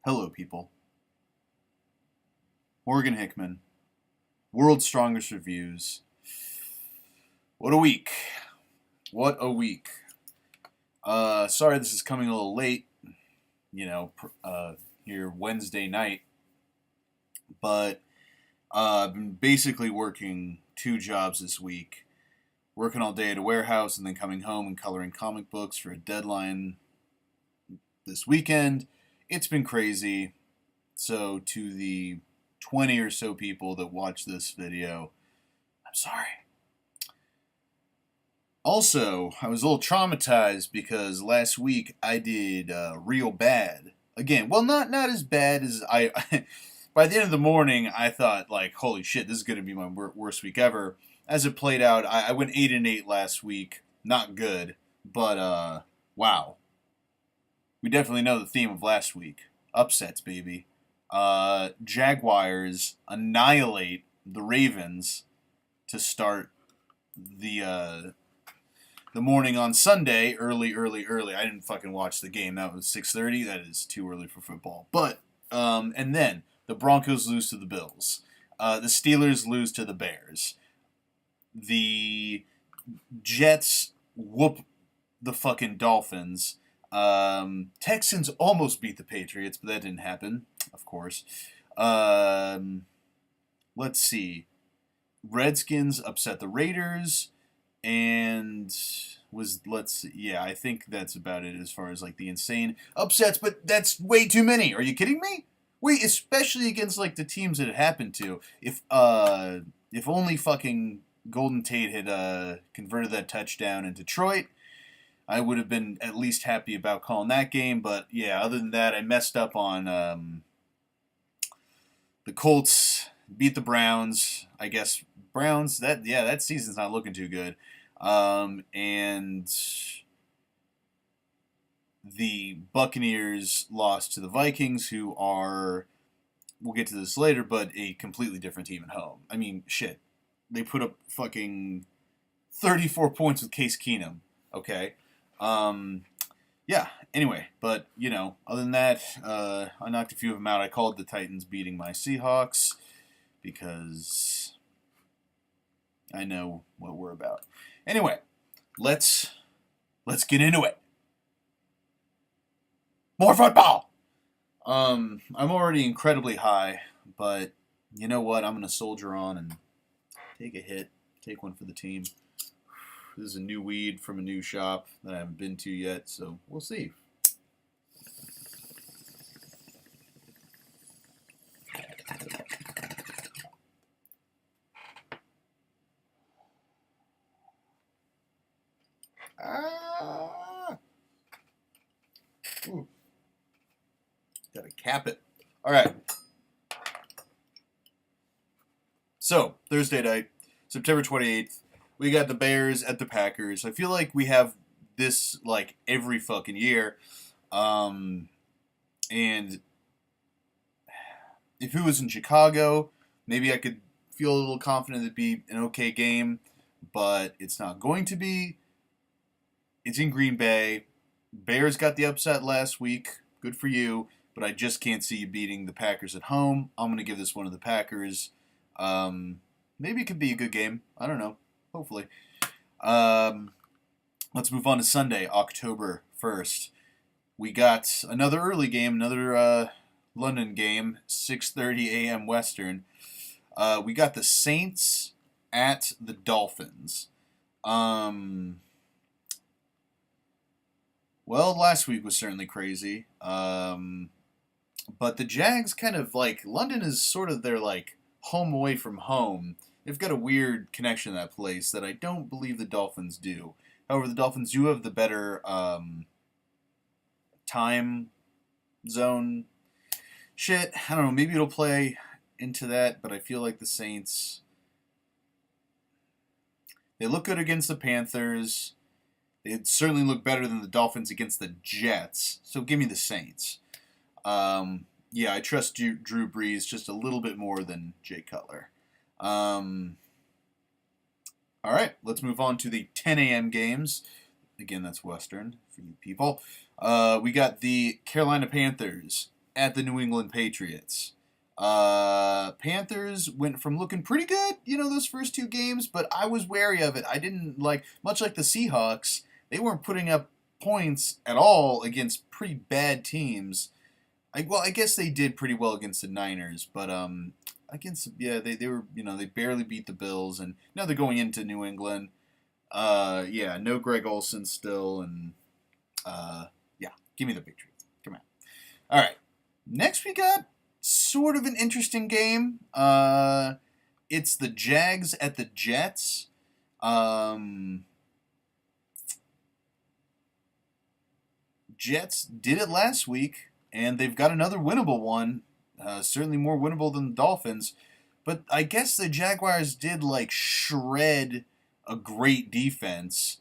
Hello, people. Morgan Hickman, World's Strongest Reviews. What a week. What a week. Sorry this is coming a little late, you know, here Wednesday night, but I've been basically working two jobs this week. Working all day at a warehouse and then coming home and coloring comic books for a deadline this weekend. It's been crazy. So, to the 20 or so people that watch this video, I'm sorry. Also, I was a little traumatized because last week I did real bad. Again, well, not as bad as I. By the end of the morning, I thought like, holy shit, this is going to be my worst week ever. As it played out, I went 8-8 last week. Not good, but wow. We definitely know the theme of last week. Upsets, baby. Jaguars annihilate the Ravens to start the morning on Sunday, early. I didn't fucking watch the game. That was 6:30. That is too early for football. But and then the Broncos lose to the Bills. The Steelers lose to the Bears. The Jets whoop the fucking Dolphins. Texans almost beat the Patriots, but that didn't happen, of course. Let's see. Redskins upset the Raiders, and I think that's about it as far as like the insane upsets, but that's way too many. Are you kidding me? Wait, especially against like the teams that it happened to. If only fucking Golden Tate had converted that touchdown in Detroit, I would have been at least happy about calling that game. But yeah, other than that, I messed up on the Colts beat the Browns. I guess Browns that season's not looking too good. And the Buccaneers lost to the Vikings, who are, we'll get to this later, but a completely different team at home. I mean, shit. They put up fucking 34 points with Case Keenum. Okay. Yeah, anyway, but, other than that, I knocked a few of them out. I called the Titans beating my Seahawks because I know what we're about. Anyway, let's get into it. More football! I'm already incredibly high, but you know what? I'm going to soldier on and take a hit. Take one for the team. This is a new weed from a new shop that I haven't been to yet, so we'll see. Ooh. Gotta cap it. All right. So, Thursday night, September 28th, we got the Bears at the Packers. I feel like we have this like every fucking year. And if it was in Chicago, maybe I could feel a little confident it'd be an okay game, but it's not going to be. It's in Green Bay. Bears got the upset last week. Good for you, but I just can't see you beating the Packers at home. I'm going to give this one to the Packers. Maybe it could be a good game. I don't know. Hopefully. Let's move on to Sunday, October 1st. We got another early game, another London game, 6:30 a.m. Western. We got the Saints at the Dolphins. Well, last week was certainly crazy. But the Jags kind of like, London is sort of their like home away from home. They've got a weird connection to that place that I don't believe the Dolphins do. However, the Dolphins do have the better time zone shit. I don't know, maybe it'll play into that, but I feel like the Saints, they look good against the Panthers. They certainly look better than the Dolphins against the Jets. So give me the Saints. Yeah, I trust Drew Brees just a little bit more than Jay Cutler. All right, let's move on to the 10 a.m. games. Again, that's Western for you people. We got the Carolina Panthers at the New England Patriots. Panthers went from looking pretty good, those first two games, but I was wary of it. I didn't much like the Seahawks, they weren't putting up points at all against pretty bad teams. I guess they did pretty well against the Niners, but they were, they barely beat the Bills, and now they're going into New England. No Greg Olsen still, and give me the Patriots. Come on. All right, next we got sort of an interesting game. It's the Jags at the Jets. Jets did it last week, and they've got another winnable one. Certainly more winnable than the Dolphins. But I guess the Jaguars did shred a great defense.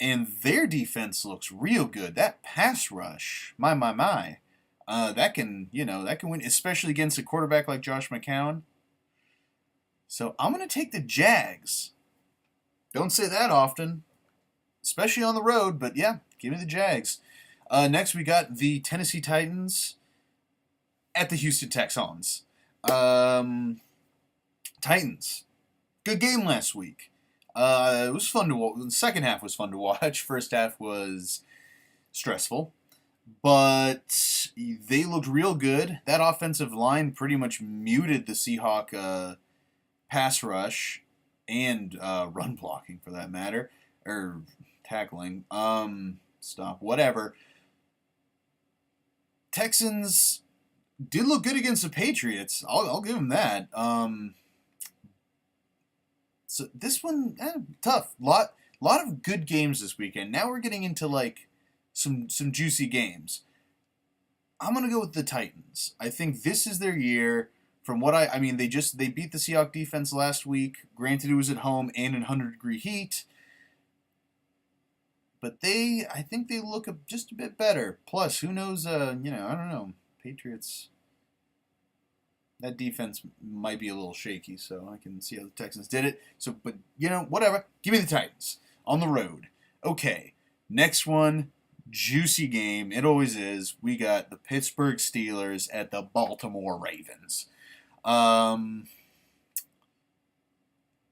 And their defense looks real good. That pass rush, my. That can win, especially against a quarterback like Josh McCown. So I'm going to take the Jags. Don't say that often, especially on the road, but yeah, give me the Jags. Next, we got the Tennessee Titans at the Houston Texans. Titans, good game last week. It was fun to watch. The second half was fun to watch. First half was stressful. But they looked real good. That offensive line pretty much muted the Seahawk pass rush and run blocking, for that matter. Or tackling. Whatever. Texans did look good against the Patriots. I'll give them that. So this one, tough. Lot of good games this weekend. Now we're getting into some juicy games. I'm gonna go with the Titans. I think this is their year. From what they beat the Seahawks defense last week. Granted, it was at home and in 100-degree heat. But I think they look just a bit better. Plus, who knows? I don't know. Patriots. That defense might be a little shaky, so I can see how the Texans did it. So, but, whatever. Give me the Titans on the road. Okay, next one, juicy game. It always is. We got the Pittsburgh Steelers at the Baltimore Ravens.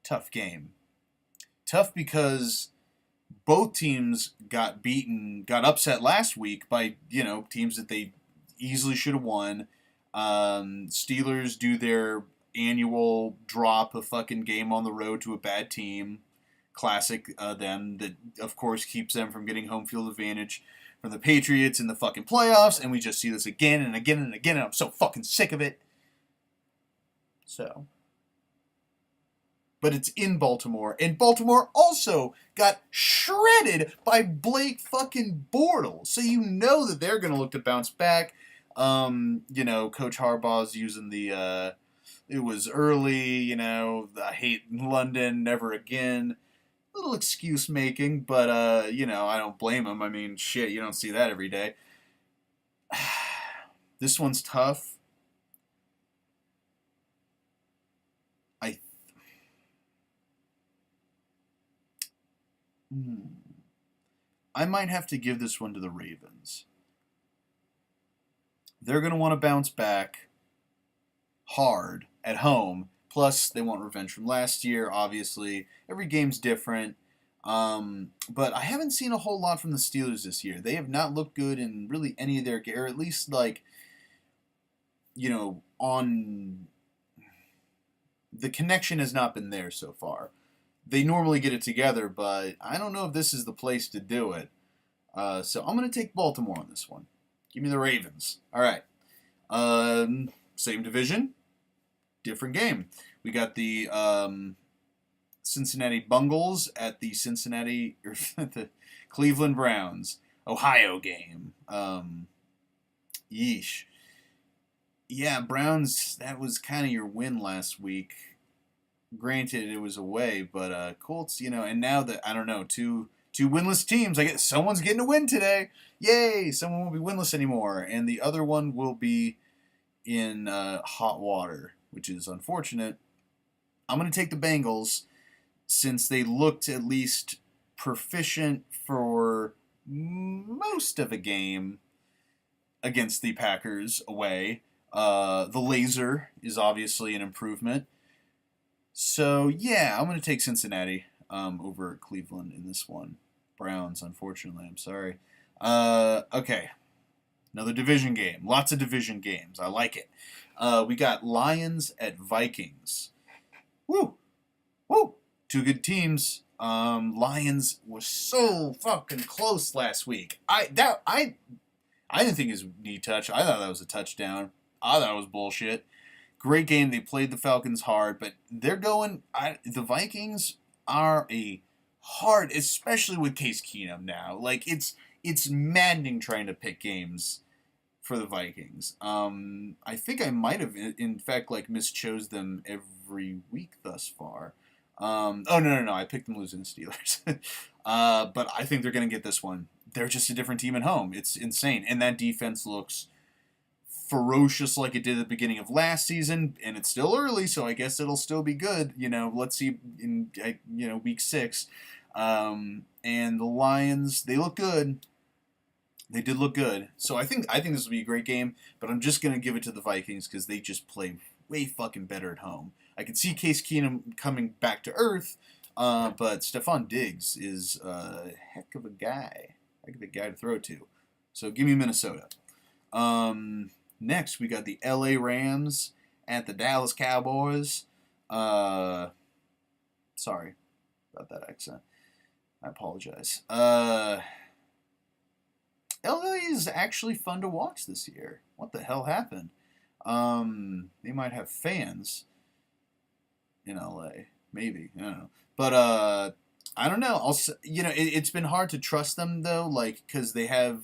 Tough game. Tough because both teams got upset last week by, teams that they easily should have won. Steelers do their annual drop a fucking game on the road to a bad team. Classic them. That, of course, keeps them from getting home field advantage from the Patriots in the fucking playoffs. And we just see this again and again and again. And I'm so fucking sick of it. So. But it's in Baltimore. And Baltimore also got shredded by Blake fucking Bortles. So you know that they're going to look to bounce back. Coach Harbaugh's using the, it was early, I hate London, never again. Little excuse making, but, I don't blame him. I mean, shit, you don't see that every day. This one's tough. I might have to give this one to the Ravens. They're going to want to bounce back hard at home. Plus, they want revenge from last year, obviously. Every game's different. But I haven't seen a whole lot from the Steelers this year. They have not looked good in really any of their games, or at least, on... The connection has not been there so far. They normally get it together, but I don't know if this is the place to do it. So I'm going to take Baltimore on this one. Give me the Ravens. All right. Same division, different game. We got the Cincinnati Bungles at the the Cleveland Browns. Ohio game. Yeesh. Yeah, Browns, that was kind of your win last week. Granted, it was away, but Colts, and now that, I don't know, two winless teams. I guess someone's getting a win today. Yay! Someone won't be winless anymore. And the other one will be in hot water, which is unfortunate. I'm going to take the Bengals since they looked at least proficient for most of a game against the Packers away. The laser is obviously an improvement. So, yeah, I'm going to take Cincinnati over Cleveland in this one. Browns, unfortunately. I'm sorry. Okay. Another division game. Lots of division games. I like it. We got Lions at Vikings. Woo! Woo! Two good teams. Lions was so fucking close last week. I didn't think his knee touched. I thought that was a touchdown. I thought it was bullshit. Great game. They played the Falcons hard, but they're going. The Vikings are a hard, especially with Case Keenum now. Like it's maddening trying to pick games for the Vikings. I think I might have, in fact, like mischose them every week thus far. Oh no! I picked them losing the Steelers. But I think they're gonna get this one. They're just a different team at home. It's insane, and that defense looks ferocious like it did at the beginning of last season, and it's still early, so I guess it'll still be good. Let's see in week 6. And the Lions, they look good. They did look good. So I think this will be a great game, but I'm just gonna give it to the Vikings because they just play way fucking better at home. I can see Case Keenum coming back to earth, but Stephon Diggs is a heck of a guy to throw to. So give me Minnesota. Next, we got the LA Rams at the Dallas Cowboys. Sorry about that accent. I apologize. LA is actually fun to watch this year. What the hell happened? They might have fans in LA. Maybe. I don't know. But, I don't know. It's been hard to trust them, though, because they have,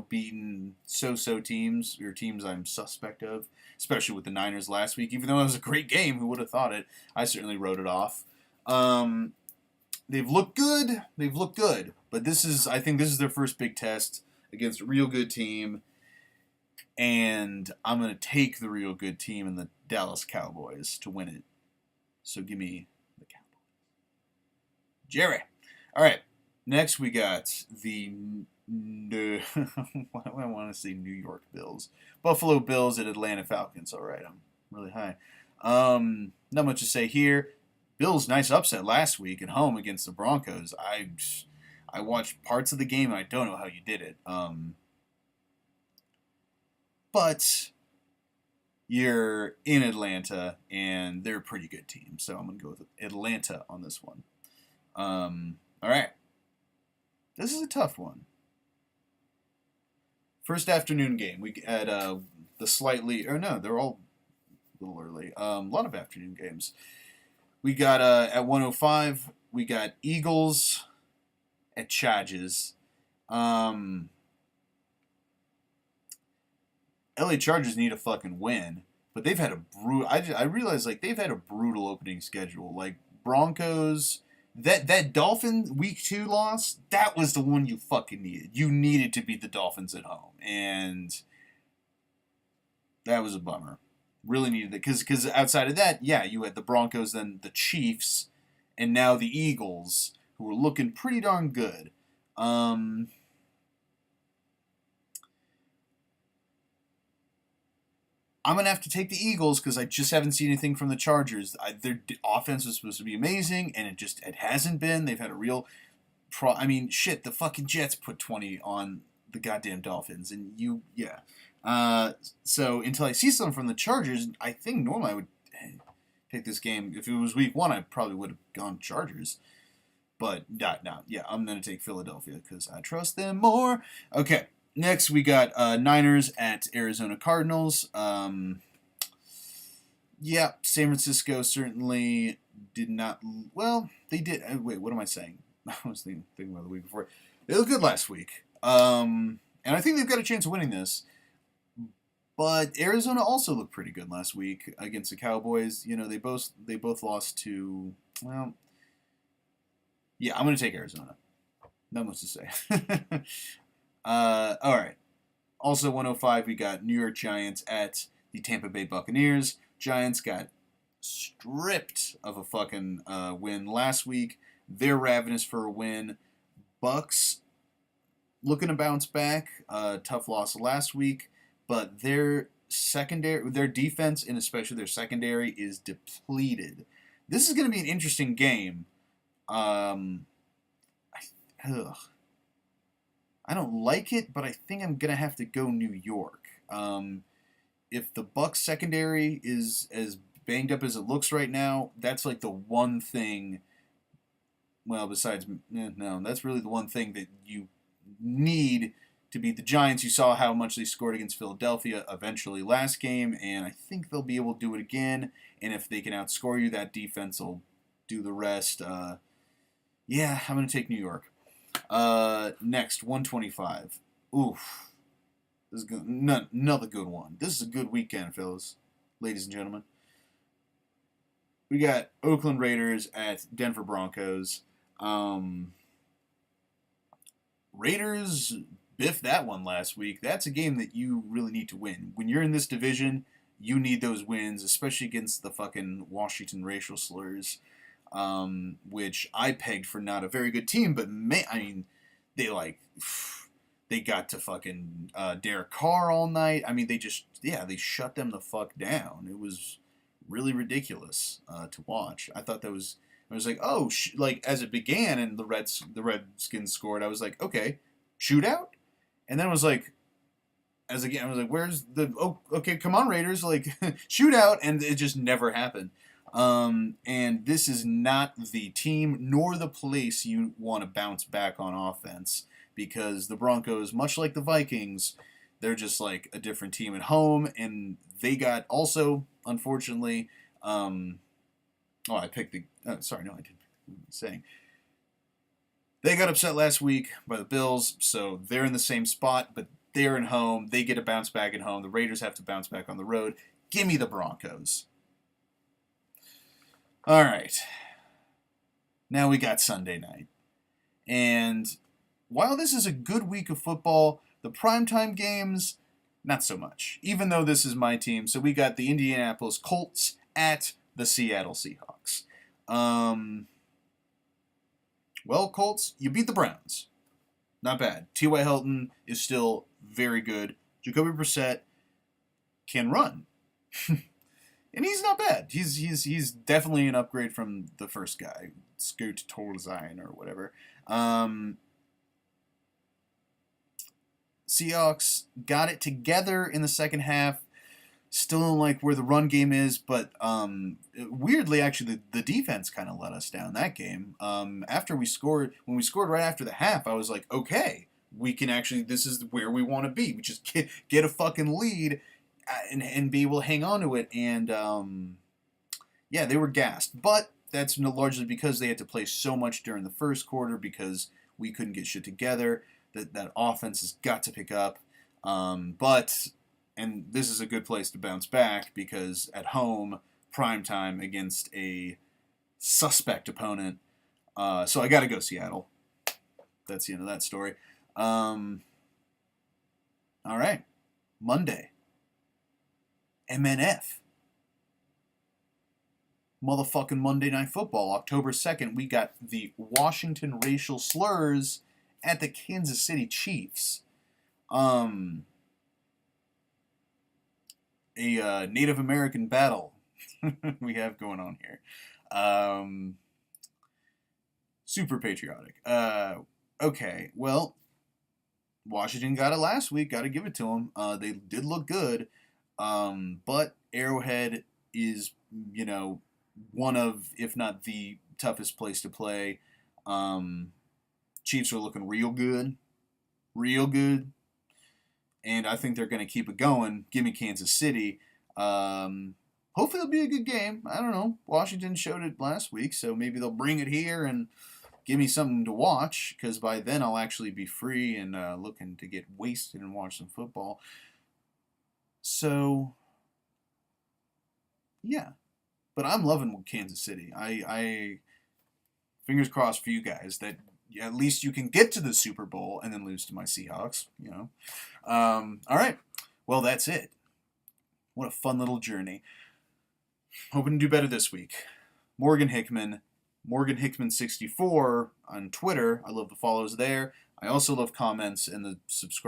beaten so-so teams, or teams I'm suspect of, especially with the Niners last week. Even though it was a great game, who would have thought it? I certainly wrote it off. They've looked good. But I think this is their first big test against a real good team. And I'm going to take the real good team and the Dallas Cowboys to win it. So give me the Cowboys. Jerry. All right. Next we got the I want to say New York Bills. Buffalo Bills at Atlanta Falcons. All right. I'm really high. Not much to say here. Bills, nice upset last week at home against the Broncos. I watched parts of the game and I don't know how you did it. But you're in Atlanta and they're a pretty good team. So I'm going to go with Atlanta on this one. All right. This is a tough one. First afternoon game. We had they're all a little early. A lot of afternoon games. We got at 1:05. We got Eagles at Chargers. LA Chargers need a fucking win, but they've had a brutal. I realize they've had a brutal opening schedule. Like Broncos, that Dolphin week 2 loss, that was the one you fucking needed. You needed to beat the Dolphins at home, and that was a bummer. Really needed it because outside of that, yeah, you had the Broncos, then the Chiefs, and now the Eagles, who were looking pretty darn good. I'm going to have to take the Eagles because I just haven't seen anything from the Chargers. Their offense was supposed to be amazing, and it hasn't been. They've had a real the fucking Jets put 20 on the goddamn Dolphins, and so until I see something from the Chargers, I think normally I would pick this game. If it was week 1, I probably would have gone Chargers. But not now. Yeah, I'm going to take Philadelphia because I trust them more. Okay. Next, we got Niners at Arizona Cardinals. San Francisco certainly did not. Well, they did. Wait, what am I saying? I was thinking about the week before. They looked good last week. And I think they've got a chance of winning this. But Arizona also looked pretty good last week against the Cowboys. They both lost to. Well, yeah, I'm going to take Arizona. Not much to say. All right. Also, 1:05, we got New York Giants at the Tampa Bay Buccaneers. Giants got stripped of a fucking win last week. They're ravenous for a win. Bucks looking to bounce back. Tough loss last week. but their defense, and especially their secondary, is depleted. This is going to be an interesting game. Ugh. I don't like it, but I think I'm going to have to go New York. If the Bucs secondary is as banged up as it looks right now, that's like the one thing. Well, besides, no, that's really the one thing that you need to beat the Giants. You saw how much they scored against Philadelphia eventually last game, and I think they'll be able to do it again. And if they can outscore you, that defense will do the rest. Yeah, I'm going to take New York. Next, 125. Oof. This is good. Another good one. This is a good weekend, fellas, ladies and gentlemen. We got Oakland Raiders at Denver Broncos. Raiders biffed that one last week. That's a game that you really need to win. When you're in this division, you need those wins, especially against the fucking Washington racial slurs, which I pegged for not a very good team, but they got to fucking Derek Carr all night. I mean, they shut them the fuck down. It was really ridiculous to watch. I thought I was like, oh, as it began and the Redskins scored, I was like, okay, shootout? And then I was like, where's the, oh, okay, come on, Raiders, like, shootout, and it just never happened. And this is not the team nor the place you want to bounce back on offense, because the Broncos, much like the Vikings, they're just like a different team at home, and they got also, unfortunately, I picked the, sorry, no, I didn't. What am I saying? They got upset last week by the Bills, so they're in the same spot, but they're at home. They get to bounce back at home. The Raiders have to bounce back on the road. Give me the Broncos. All right. Now we got Sunday night. And while this is a good week of football, the primetime games, not so much. Even though this is my team. So we got the Indianapolis Colts at the Seattle Seahawks. Well, Colts, you beat the Browns. Not bad. T.Y. Hilton is still very good. Jacoby Brissett can run. And he's not bad. He's definitely an upgrade from the first guy, Scoot Torzine or whatever. Seahawks got it together in the second half. Still don't like where the run game is, but weirdly, actually, the defense kind of let us down that game. When we scored right after the half, I was like, okay, we can actually, this is where we want to be. We just get a fucking lead and be able to hang on to it. And yeah, they were gassed, but that's largely because they had to play so much during the first quarter because we couldn't get shit together. That offense has got to pick up, and this is a good place to bounce back because at home, primetime against a suspect opponent. So I got to go Seattle. That's the end of that story. All right. Monday. MNF. Motherfucking Monday Night Football. October 2nd, we got the Washington racial slurs at the Kansas City Chiefs. A Native American battle we have going on here. Super patriotic. Okay, well, Washington got it last week. Got to give it to them. They did look good. But Arrowhead is, one of, if not the toughest place to play. Chiefs are looking real good. Real good. And I think they're going to keep it going. Give me Kansas City. Hopefully it'll be a good game. I don't know. Washington showed it last week, so maybe they'll bring it here and give me something to watch, because by then I'll actually be free and looking to get wasted and watch some football. So, yeah. But I'm loving Kansas City. I fingers crossed for you guys that at least you can get to the Super Bowl and then lose to my Seahawks, All right. Well, that's it. What a fun little journey. Hoping to do better this week. Morgan Hickman 64 on Twitter. I love the follows there. I also love comments and the subscribe.